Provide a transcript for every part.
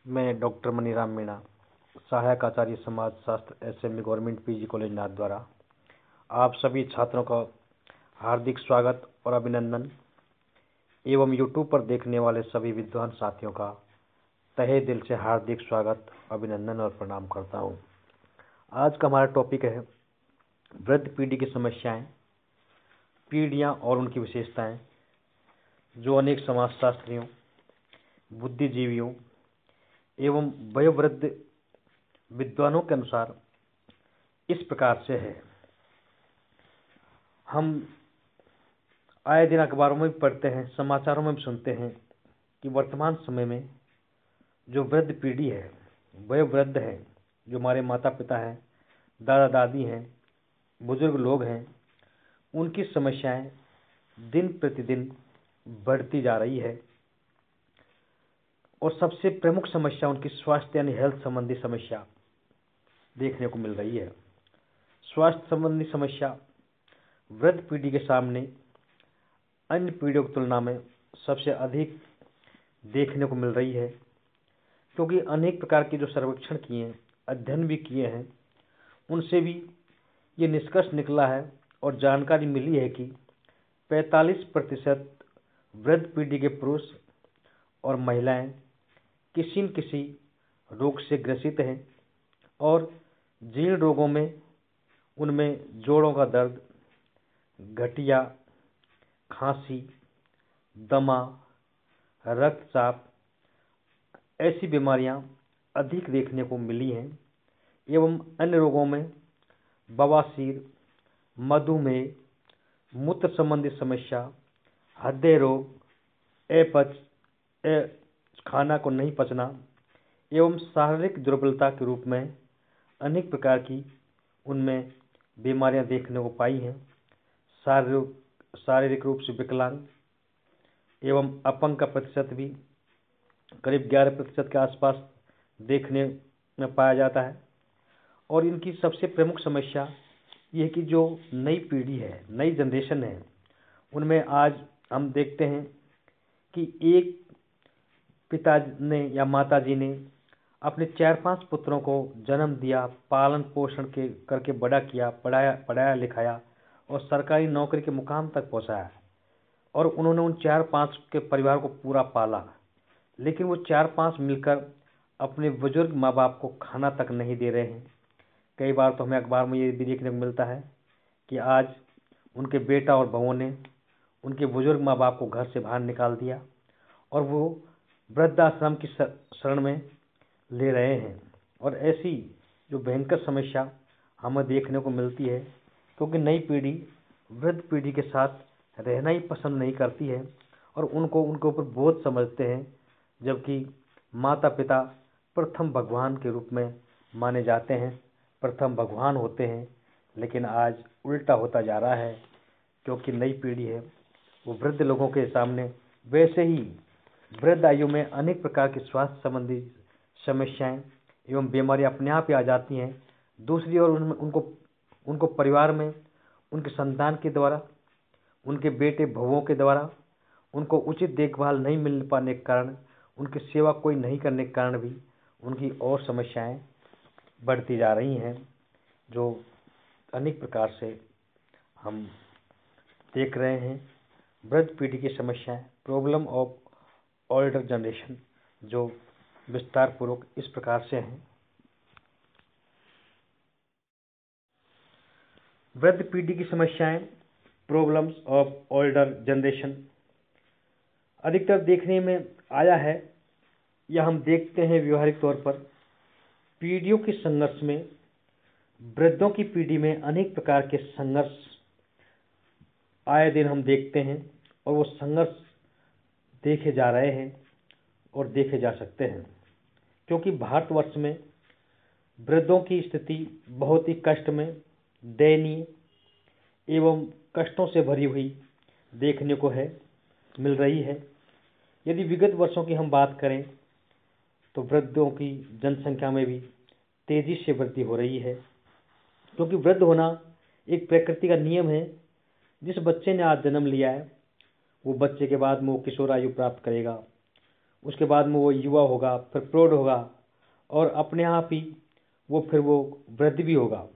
मैं डॉक्टर मनीराम मीणा, सहायक आचार्य समाज शास्त्र एसएमई गवर्नमेंट पीजी कॉलेज नाथ द्वारा आप सभी छात्रों का हार्दिक स्वागत और अभिनंदन एवं यूट्यूब पर देखने वाले सभी विद्वान साथियों का तहे दिल से हार्दिक स्वागत, अभिनंदन और प्रणाम करता हूँ। आज का हमारा टॉपिक है वृद्ध पीढ़ी की समस्याएं, पीढ़ियाँ और उनकी विशेषताएं, जो अनेक समाजशास्त्रियों, बुद्धिजीवियों एवं वयोवृद्ध विद्वानों के अनुसार इस प्रकार से है। हम आए दिन अखबारों में भी पढ़ते हैं, समाचारों में भी सुनते हैं कि वर्तमान समय में जो वृद्ध पीढ़ी है, वयोवृद्ध है, जो हमारे माता पिता हैं, दादा दादी हैं, बुजुर्ग लोग हैं, उनकी समस्याएं दिन प्रतिदिन बढ़ती जा रही है और सबसे प्रमुख समस्या उनकी स्वास्थ्य यानी हेल्थ संबंधी समस्या देखने को मिल रही है। स्वास्थ्य संबंधी समस्या वृद्ध पीढ़ी के सामने अन्य पीढ़ियों की तुलना में सबसे अधिक देखने को मिल रही है, क्योंकि अनेक प्रकार के जो सर्वेक्षण किए हैं, अध्ययन भी किए हैं, उनसे भी ये निष्कर्ष निकला है और जानकारी मिली है कि 45% वृद्ध पीढ़ी के पुरुष और महिलाएं किसी न किसी रोग से ग्रसित हैं और जीर्ण रोगों में उनमें जोड़ों का दर्द, गठिया, खांसी, दमा, रक्तचाप ऐसी बीमारियां अधिक देखने को मिली हैं एवं अन्य रोगों में बवासीर, मधुमेह, मूत्र संबंधी समस्या, हृदय रोग, अपच, खाना को नहीं पचना एवं शारीरिक दुर्बलता के रूप में अनेक प्रकार की उनमें बीमारियां देखने को पाई हैं। शारीरिक रूप से विकलांग एवं अपंग का प्रतिशत भी करीब 11% के आसपास देखने में पाया जाता है। और इनकी सबसे प्रमुख समस्या ये है कि जो नई पीढ़ी है, नई जनरेशन है, उनमें आज हम देखते हैं कि एक पिता ने या माता जी ने अपने 4-5 पुत्रों को जन्म दिया, पालन पोषण के करके बड़ा किया, पढ़ाया लिखाया और सरकारी नौकरी के मुकाम तक पहुंचाया और उन्होंने उन 4-5 के परिवार को पूरा पाला। लेकिन वो 4-5 मिलकर अपने बुजुर्ग माँ बाप को खाना तक नहीं दे रहे हैं। कई बार तो हमें अखबार में ये भी देखने को मिलता है कि आज उनके बेटा और बहुओं ने उनके बुजुर्ग माँ बाप को घर से बाहर निकाल दिया और वो वृद्धाश्रम की शरण में ले रहे हैं। और ऐसी जो भयंकर समस्या हमें देखने को मिलती है, क्योंकि नई पीढ़ी वृद्ध पीढ़ी के साथ रहना ही पसंद नहीं करती है और उनके ऊपर बोझ समझते हैं, जबकि माता पिता प्रथम भगवान के रूप में माने जाते हैं, प्रथम भगवान होते हैं। लेकिन आज उल्टा होता जा रहा है, क्योंकि नई पीढ़ी है वो वृद्ध लोगों के सामने वैसे ही वृद्ध आयु में अनेक प्रकार की स्वास्थ्य संबंधी समस्याएं एवं बीमारियां अपने आप ही आ जाती हैं। दूसरी ओर उनको परिवार में उनके संतान के द्वारा, उनके बेटे बहुओं के द्वारा उनको उचित देखभाल नहीं मिल पाने के कारण, उनकी सेवा कोई नहीं करने के कारण भी उनकी और समस्याएं बढ़ती जा रही हैं, जो अनेक प्रकार से हम देख रहे हैं। वृद्ध पीढ़ी की समस्याएं, प्रॉब्लम ऑफ ओल्डर जनरेशन, जो विस्तार पूर्वक इस प्रकार से हैं। वृद्ध पीढ़ी की समस्याएं, प्रॉब्लम्स ऑफ ओल्डर जनरेशन, अधिकतर देखने में आया है या हम देखते हैं व्यवहारिक तौर पर पीढ़ियों के संघर्ष में वृद्धों की पीढ़ी में अनेक प्रकार के संघर्ष आए दिन हम देखते हैं और वो संघर्ष देखे जा रहे हैं और देखे जा सकते हैं, क्योंकि भारतवर्ष में वृद्धों की स्थिति बहुत ही कष्ट में, दयनीय एवं कष्टों से भरी हुई देखने को मिल रही है। यदि विगत वर्षों की हम बात करें तो वृद्धों की जनसंख्या में भी तेजी से वृद्धि हो रही है, क्योंकि वृद्ध होना एक प्रकृति का नियम है। जिस बच्चे ने आज जन्म लिया है, वो बच्चे के बाद में वो किशोर आयु प्राप्त करेगा, उसके बाद में वो युवा होगा, फिर प्रौढ़ होगा, और अपने आप ही वो वृद्ध भी होगा।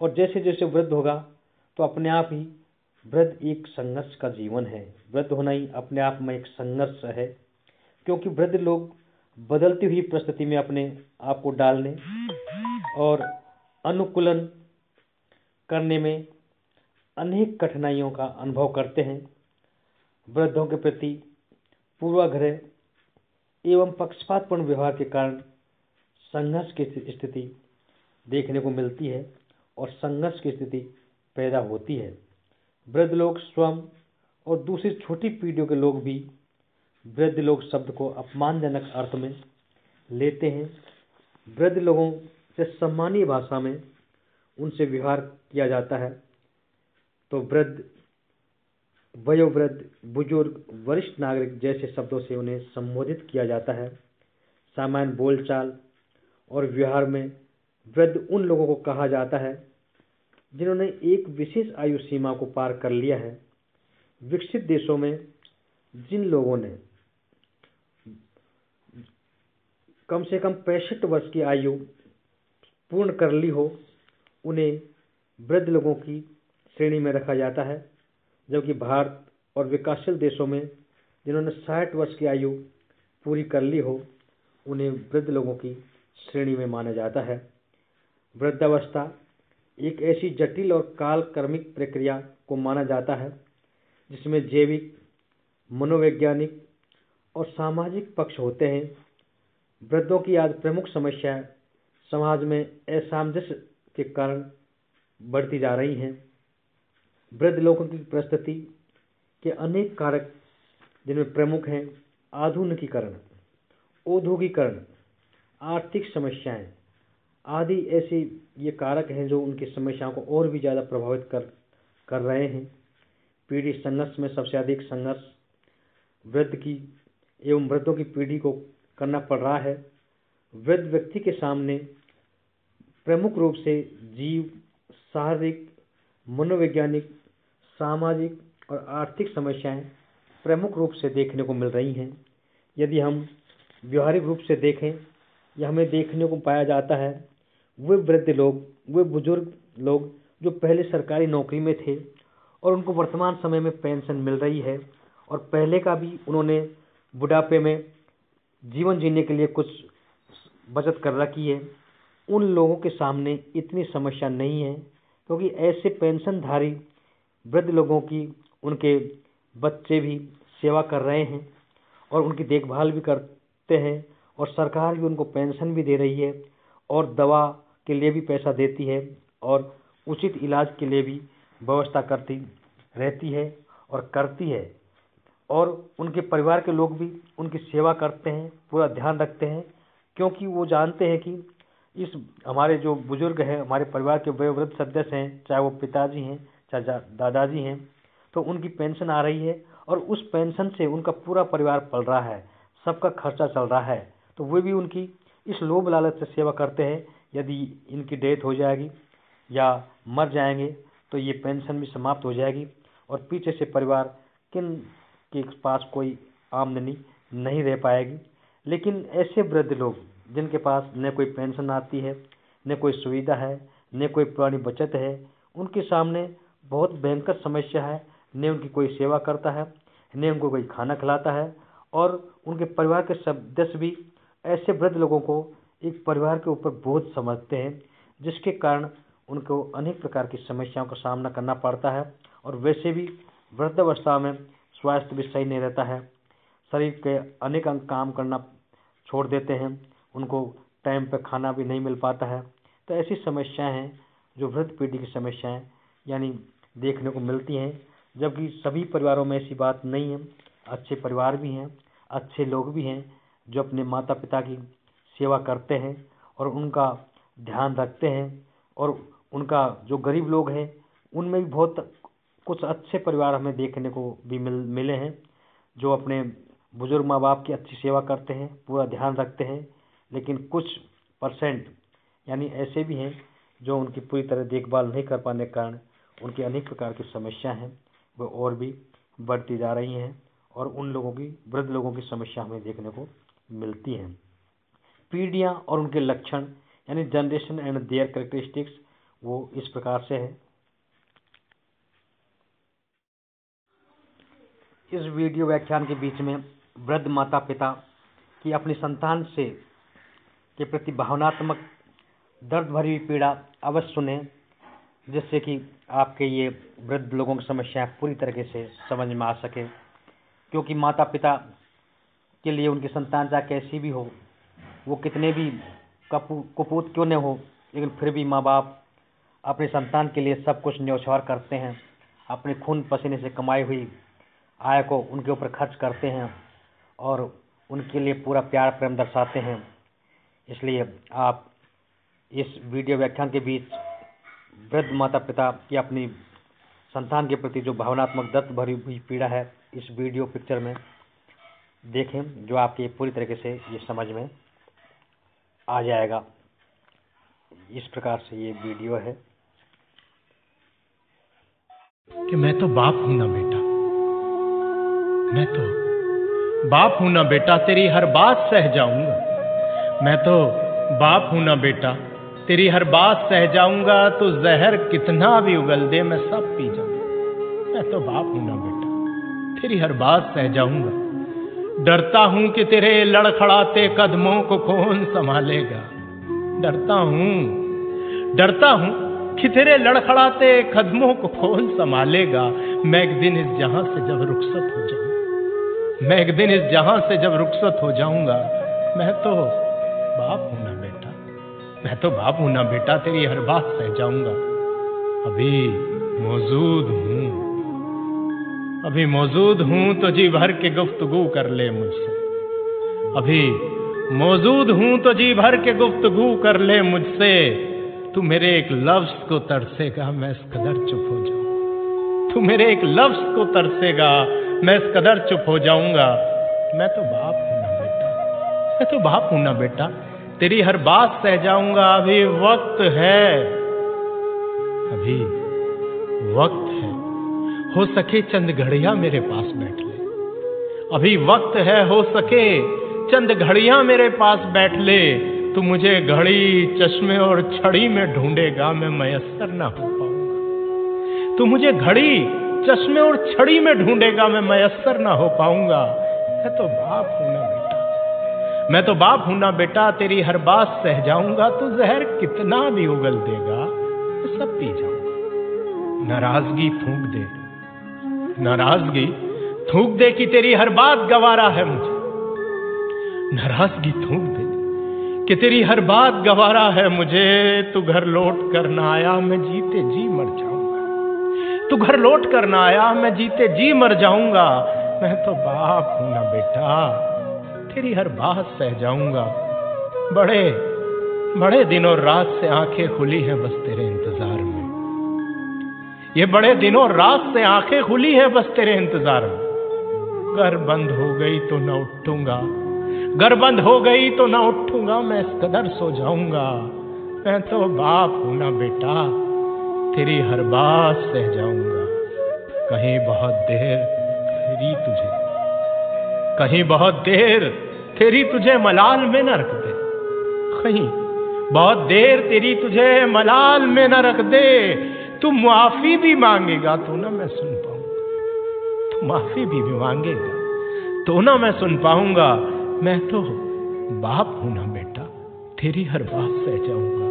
और जैसे जैसे वृद्ध होगा तो अपने आप ही वृद्ध एक संघर्ष का जीवन है। वृद्ध होना ही अपने आप में एक संघर्ष है, क्योंकि वृद्ध लोग बदलती हुई परिस्थिति में अपने आप को डालने और अनुकूलन करने में अनेक कठिनाइयों का अनुभव करते हैं। वृद्धों के प्रति पूर्वाग्रह एवं पक्षपातपूर्ण व्यवहार के कारण संघर्ष की स्थिति देखने को मिलती है और संघर्ष की स्थिति पैदा होती है। वृद्ध लोग स्वयं और दूसरी छोटी पीढ़ियों के लोग भी वृद्ध लोग शब्द को अपमानजनक अर्थ में लेते हैं। वृद्ध लोगों से सम्मानीय भाषा में उनसे व्यवहार किया जाता है, तो वृद्ध, वयोवृद्ध, बुजुर्ग, वरिष्ठ नागरिक जैसे शब्दों से उन्हें संबोधित किया जाता है। सामान्य बोलचाल और व्यवहार में वृद्ध उन लोगों को कहा जाता है जिन्होंने एक विशेष आयु सीमा को पार कर लिया है। विकसित देशों में जिन लोगों ने कम से कम 65 वर्ष की आयु पूर्ण कर ली हो, उन्हें वृद्ध लोगों की श्रेणी में रखा जाता है, जबकि भारत और विकासशील देशों में जिन्होंने 60 वर्ष की आयु पूरी कर ली हो, उन्हें वृद्ध लोगों की श्रेणी में माना जाता है। वृद्धावस्था एक ऐसी जटिल और कालक्रमिक प्रक्रिया को माना जाता है जिसमें जैविक, मनोवैज्ञानिक और सामाजिक पक्ष होते हैं। वृद्धों की आज प्रमुख समस्या समाज में असामंजस्य के कारण बढ़ती जा रही हैं। वृद्ध लोगों की परिस्थिति के अनेक कारक, जिनमें प्रमुख हैं आधुनिकीकरण, औद्योगिकरण, आर्थिक समस्याएं आदि, ऐसे ये कारक हैं जो उनकी समस्याओं को और भी ज़्यादा प्रभावित कर रहे हैं। पीढ़ी संघर्ष में सबसे अधिक संघर्ष वृद्ध की एवं वृद्धों की पीढ़ी को करना पड़ रहा है। वृद्ध व्यक्ति के सामने प्रमुख रूप से जीव, शारीरिक, मनोवैज्ञानिक, सामाजिक और आर्थिक समस्याएं प्रमुख रूप से देखने को मिल रही हैं। यदि हम व्यवहारिक रूप से देखें, यह हमें देखने को पाया जाता है वे वृद्ध लोग, वे बुजुर्ग लोग जो पहले सरकारी नौकरी में थे और उनको वर्तमान समय में पेंशन मिल रही है और पहले का भी उन्होंने बुढ़ापे में जीवन जीने के लिए कुछ बचत कर रखी है, उन लोगों के सामने इतनी समस्या नहीं है, क्योंकि ऐसे पेंशनधारी वृद्ध लोगों की उनके बच्चे भी सेवा कर रहे हैं और उनकी देखभाल भी करते हैं और सरकार भी उनको पेंशन भी दे रही है और दवा के लिए भी पैसा देती है और उचित इलाज के लिए भी व्यवस्था करती रहती है और करती है। और उनके परिवार के लोग भी उनकी सेवा करते हैं, पूरा ध्यान रखते हैं, क्योंकि वो जानते हैं कि इस हमारे जो बुजुर्ग हैं, हमारे परिवार के वयोवृद्ध सदस्य हैं, चाहे वो पिताजी हैं चाहे दादाजी हैं, तो उनकी पेंशन आ रही है और उस पेंशन से उनका पूरा परिवार पल रहा है, सबका खर्चा चल रहा है। तो वे भी उनकी इस लोभ लालच से सेवा करते हैं। यदि इनकी डेथ हो जाएगी या मर जाएंगे तो ये पेंशन भी समाप्त हो जाएगी और पीछे से परिवार किन के पास कोई आमदनी नहीं रह पाएगी। लेकिन ऐसे वृद्ध लोग जिनके पास न कोई पेंशन आती है, न कोई सुविधा है, न कोई पुरानी बचत है, उनके सामने बहुत भयंकर समस्या है। न उनकी कोई सेवा करता है, न उनको कोई खाना खिलाता है और उनके परिवार के सदस्य भी ऐसे वृद्ध लोगों को एक परिवार के ऊपर बोझ समझते हैं, जिसके कारण उनको अनेक प्रकार की समस्याओं का सामना करना पड़ता है। और वैसे भी वृद्धावस्था में स्वास्थ्य भी सही नहीं रहता है, शरीर के अनेक अंग काम करना छोड़ देते हैं, उनको टाइम पर खाना भी नहीं मिल पाता है। तो ऐसी समस्याएं हैं जो वृद्ध पीढ़ी की समस्याएं यानी देखने को मिलती हैं, जबकि सभी परिवारों में ऐसी बात नहीं है। अच्छे परिवार भी हैं, अच्छे लोग भी हैं जो अपने माता पिता की सेवा करते हैं और उनका ध्यान रखते हैं। और उनका जो गरीब लोग हैं उनमें भी बहुत कुछ अच्छे परिवार हमें देखने को भी मिले हैं, जो अपने बुजुर्ग माँ बाप की अच्छी सेवा करते हैं, पूरा ध्यान रखते हैं। लेकिन कुछ परसेंट यानी ऐसे भी हैं जो उनकी पूरी तरह देखभाल नहीं कर पाने के कारण उनकी अनेक प्रकार की समस्या हैं वो और भी बढ़ती जा रही हैं और उन लोगों की, वृद्ध लोगों की समस्या हमें देखने को मिलती हैं। पीढ़ियाँ और उनके लक्षण यानी जनरेशन एंड देयर कैरेक्टरिस्टिक्स वो इस प्रकार से है। इस वीडियो व्याख्यान के बीच में वृद्ध माता पिता की अपनी संतान से के प्रति भावनात्मक दर्द भरी हुई पीड़ा अवश्य सुने, जिससे कि आपके ये वृद्ध लोगों की समस्याएं पूरी तरीके से समझ में आ सके। क्योंकि माता पिता के लिए उनकी संतान चाहे कैसी भी हो, वो कितने भी कुपूत क्यों न हो, लेकिन फिर भी माँ बाप अपने संतान के लिए सब कुछ न्यौछावर करते हैं, अपने खून पसीने से कमाई हुई आय को उनके ऊपर खर्च करते हैं और उनके लिए पूरा प्यार प्रेम दर्शाते हैं। इसलिए आप इस वीडियो व्याख्यान के बीच वृद्ध माता पिता की अपनी संतान के प्रति जो भावनात्मक दर्द भरी हुई पीड़ा है, इस वीडियो पिक्चर में देखें, जो आपके पूरी तरीके से ये समझ में आ जाएगा। इस प्रकार से ये वीडियो है कि मैं तो बाप हूं ना बेटा, मैं तो बाप हूं ना बेटा, तेरी हर बात सह जाऊंगा। मैं तो बाप हूं ना बेटा, तेरी हर बात सह जाऊंगा। तो जहर कितना भी उगल दे मैं सब पी जाऊंगा। मैं तो बाप हूं ना बेटा, तेरी हर बात सह जाऊंगा। डरता हूं कि तेरे लड़खड़ाते कदमों को कौन संभालेगा। डरता हूं कि तेरे लड़खड़ाते कदमों को कौन संभालेगा। मैं एक दिन इस जहां से जब रुखसत हो जाऊंगा, मैं एक दिन इस जहां से जब रुखसत हो जाऊंगा। मैं तो बाप हूं ना बेटा, मैं तो बाप हूं ना बेटा, तेरी हर बात सह जाऊंगा। अभी मौजूद हूं तो जी भर के गुफ्तगू कर ले मुझसे। अभी मौजूद हूं तो जी भर के गुफ्तगू कर ले मुझसे। तू मेरे एक लफ्ज को तरसेगा, मैं इस कदर चुप हो जाऊंगा। तू मेरे एक लफ्ज को तरसेगा, मैं इस कदर चुप हो जाऊंगा। मैं तो बाप हूं ना बेटा, मैं तो बाप हूं ना बेटा, तेरी हर बात सह जाऊंगा। अभी वक्त है, अभी वक्त है, हो सके चंद घड़ियां मेरे पास बैठ ले। अभी वक्त है, हो सके चंद घड़ियां मेरे पास बैठ ले। तू मुझे घड़ी चश्मे और छड़ी में ढूंढेगा, मैं मयस्सर ना हो पाऊंगा। तू मुझे घड़ी चश्मे और छड़ी में ढूंढेगा, मैं मयस्सर ना हो पाऊंगा। मैं तो बाप हूं ना बेटा, मैं तो बाप हूं ना बेटा, तेरी हर बात सह जाऊंगा। तू जहर कितना भी उगल देगा, मैं सब पी जाऊंगा। नाराजगी थूक दे कि तेरी हर बात गवारा है मुझे। नाराजगी थूक दे कि तेरी हर बात गवारा है मुझे। तू घर लौट कर ना आया, मैं जीते जी मर जाऊंगा। तू घर लौट कर ना आया, मैं जीते जी मर जाऊंगा। मैं तो बाप हूं ना बेटा, तेरी हर बात सह जाऊंगा। बड़े दिनों रात से आंखें खुली हैं बस तेरे इंतजार में। ये बड़े दिनों रात से आंखें खुली हैं बस तेरे इंतजार में। घर बंद हो गई तो न उठूंगा, घर बंद हो गई तो न उठूंगा, मैं इस कदर सो जाऊंगा। मैं तो बाप हूं ना बेटा, तेरी हर बात सह जाऊंगा। कहीं बहुत देर तेरी तुझे मलाल में न रख दे। कहीं बहुत देर तेरी तुझे मलाल में न रख दे। तू माफी भी मांगेगा तो ना मैं सुन पाऊंगा। तू माफी भी मांगेगा तो ना मैं सुन पाऊंगा। मैं तो बाप हूं ना बेटा, तेरी हर बात सह जाऊंगा।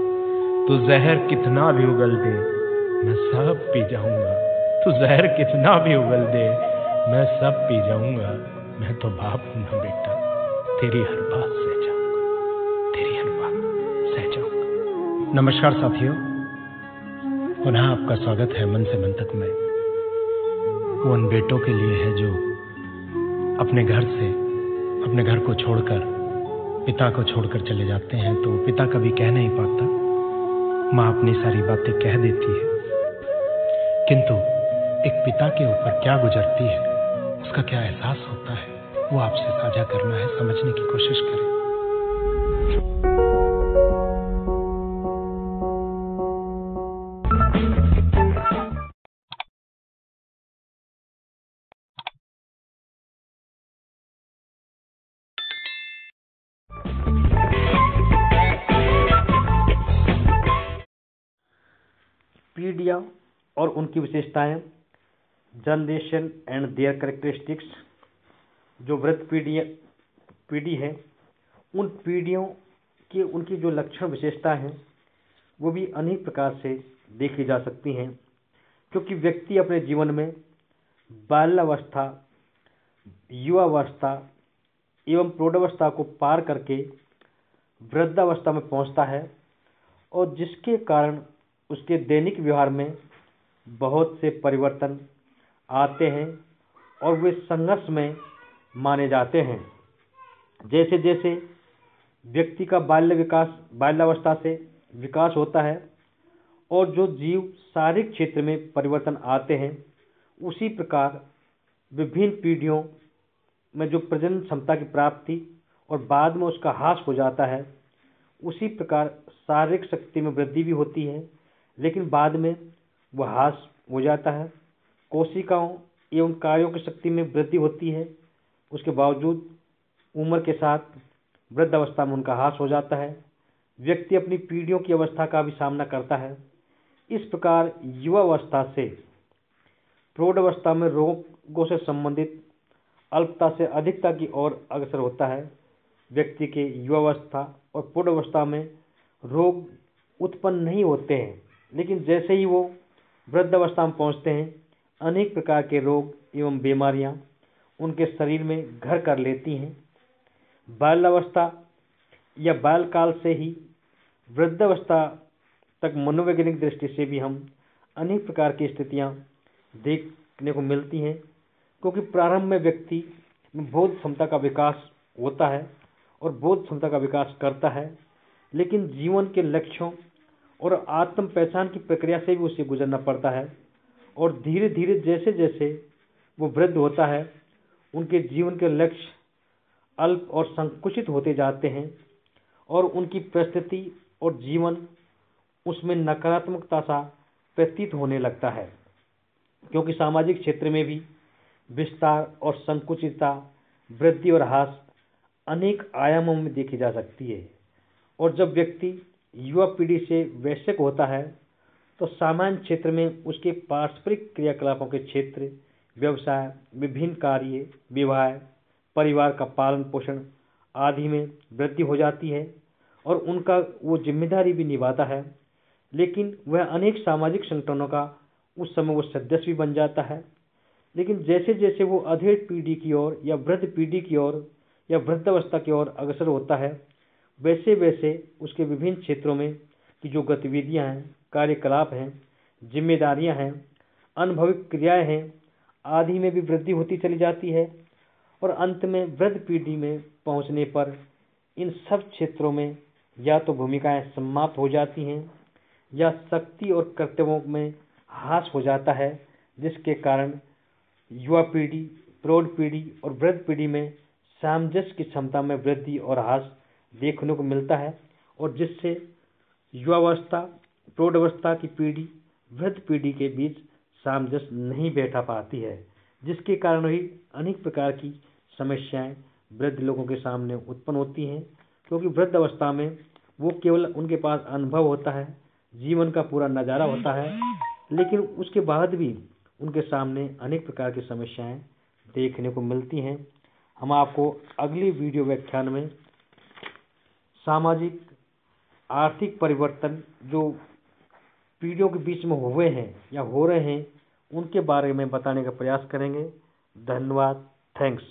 तू जहर कितना भी उगल दे, मैं सब पी जाऊंगा। तू जहर कितना भी उगल दे, मैं सब पी जाऊंगा। मैं तो बाप हूं ना बेटा, तेरी हर बात सह जाऊंगा, तेरी हर बात सह जाऊंगा। नमस्कार साथियों, पुनः आपका स्वागत है मन से मन तक में। वो उन बेटों के लिए है जो अपने घर को छोड़कर, पिता को छोड़कर चले जाते हैं। तो पिता कभी कह नहीं पाता, माँ अपनी सारी बातें कह देती है, किंतु एक पिता के ऊपर क्या गुजरती है, उसका क्या एहसास होता है, वो आपसे साझा करना है, समझने की कोशिश करें। पीढ़ियाँ और उनकी विशेषताएं, जनरेशन एंड देयर करेक्टरिस्टिक्स। जो वृद्ध पीढ़ी है, उन पीढ़ियों की उनकी जो लक्षण विशेषता हैं वो भी अनेक प्रकार से देखी जा सकती हैं, क्योंकि व्यक्ति अपने जीवन में बाल्यावस्था, युवावस्था एवं प्रौढ़ावस्था को पार करके वृद्धावस्था में पहुंचता है, और जिसके कारण उसके दैनिक व्यवहार में बहुत से परिवर्तन आते हैं और वे संघर्ष में माने जाते हैं। जैसे जैसे व्यक्ति का बाल्यावस्था से विकास होता है और जो जीव शारीरिक क्षेत्र में परिवर्तन आते हैं, उसी प्रकार विभिन्न पीढ़ियों में जो प्रजनन क्षमता की प्राप्ति और बाद में उसका ह्रास हो जाता है, उसी प्रकार शारीरिक शक्ति में वृद्धि भी होती है, लेकिन बाद में वह ह्रास हो जाता है। कोशिकाओं एवं कार्यों की शक्ति में वृद्धि होती है, उसके बावजूद उम्र के साथ वृद्धावस्था में उनका ह्रास हो जाता है। व्यक्ति अपनी पीढ़ियों की अवस्था का भी सामना करता है। इस प्रकार युवावस्था से प्रौढ़ावस्था में रोगों से संबंधित अल्पता से अधिकता की ओर अग्रसर होता है। व्यक्ति के युवावस्था और प्रौढ़ावस्था में रोग उत्पन्न नहीं होते हैं, लेकिन जैसे ही वो वृद्धावस्था में पहुंचते हैं, अनेक प्रकार के रोग एवं बीमारियां उनके शरीर में घर कर लेती हैं। बाल्यावस्था या बालकाल से ही वृद्धावस्था तक मनोवैज्ञानिक दृष्टि से भी हम अनेक प्रकार की स्थितियां देखने को मिलती हैं, क्योंकि प्रारंभ में व्यक्ति में बोध क्षमता का विकास होता है और बोध क्षमता का विकास करता है, लेकिन जीवन के लक्ष्यों और आत्म पहचान की प्रक्रिया से भी उसे गुजरना पड़ता है, और धीरे धीरे जैसे जैसे वो वृद्ध होता है, उनके जीवन के लक्ष्य अल्प और संकुचित होते जाते हैं और उनकी परिस्थिति और जीवन उसमें नकारात्मकता सा प्रतीत होने लगता है, क्योंकि सामाजिक क्षेत्र में भी विस्तार और संकुचितता, वृद्धि और ह्रास अनेक आयामों में देखी जा सकती है। और जब व्यक्ति युवा पीढ़ी से वयस्क होता है, तो सामान्य क्षेत्र में उसके पारस्परिक क्रियाकलापों के क्षेत्र, व्यवसाय, विभिन्न कार्य, विवाह, परिवार का पालन पोषण आदि में वृद्धि हो जाती है और उनका वो जिम्मेदारी भी निभाता है। लेकिन वह अनेक सामाजिक संगठनों का उस समय वो सदस्य भी बन जाता है। लेकिन जैसे जैसे वो अधेड़ पीढ़ी की ओर या वृद्ध पीढ़ी की ओर या वृद्धावस्था की ओर अग्रसर होता है, वैसे वैसे उसके विभिन्न क्षेत्रों में की जो गतिविधियां हैं, कार्यकलाप हैं, जिम्मेदारियां हैं, अनुभविक क्रियाएं हैं आदि में भी वृद्धि होती चली जाती है, और अंत में वृद्ध पीढ़ी में पहुंचने पर इन सब क्षेत्रों में या तो भूमिकाएं समाप्त हो जाती हैं या शक्ति और कर्तव्यों में ह्रास हो जाता है, जिसके कारण युवा पीढ़ी, प्रौढ़ पीढ़ी और वृद्ध पीढ़ी में सामंजस्य की क्षमता में वृद्धि और ह्रास देखने को मिलता है, और जिससे युवावस्था, प्रौढ़ावस्था की पीढ़ी वृद्ध पीढ़ी के बीच सामंजस्य नहीं बैठा पाती है, जिसके कारण ही अनेक प्रकार की समस्याएं वृद्ध लोगों के सामने उत्पन्न होती हैं, क्योंकि वृद्ध अवस्था में वो केवल उनके पास अनुभव होता है, जीवन का पूरा नज़ारा होता है, लेकिन उसके बाद भी उनके सामने अनेक प्रकार की समस्याएं देखने को मिलती हैं। हम आपको अगली वीडियो व्याख्यान में सामाजिक आर्थिक परिवर्तन जो पीढ़ियों के बीच में हुए हैं या हो रहे हैं, उनके बारे में बताने का प्रयास करेंगे। धन्यवाद। थैंक्स।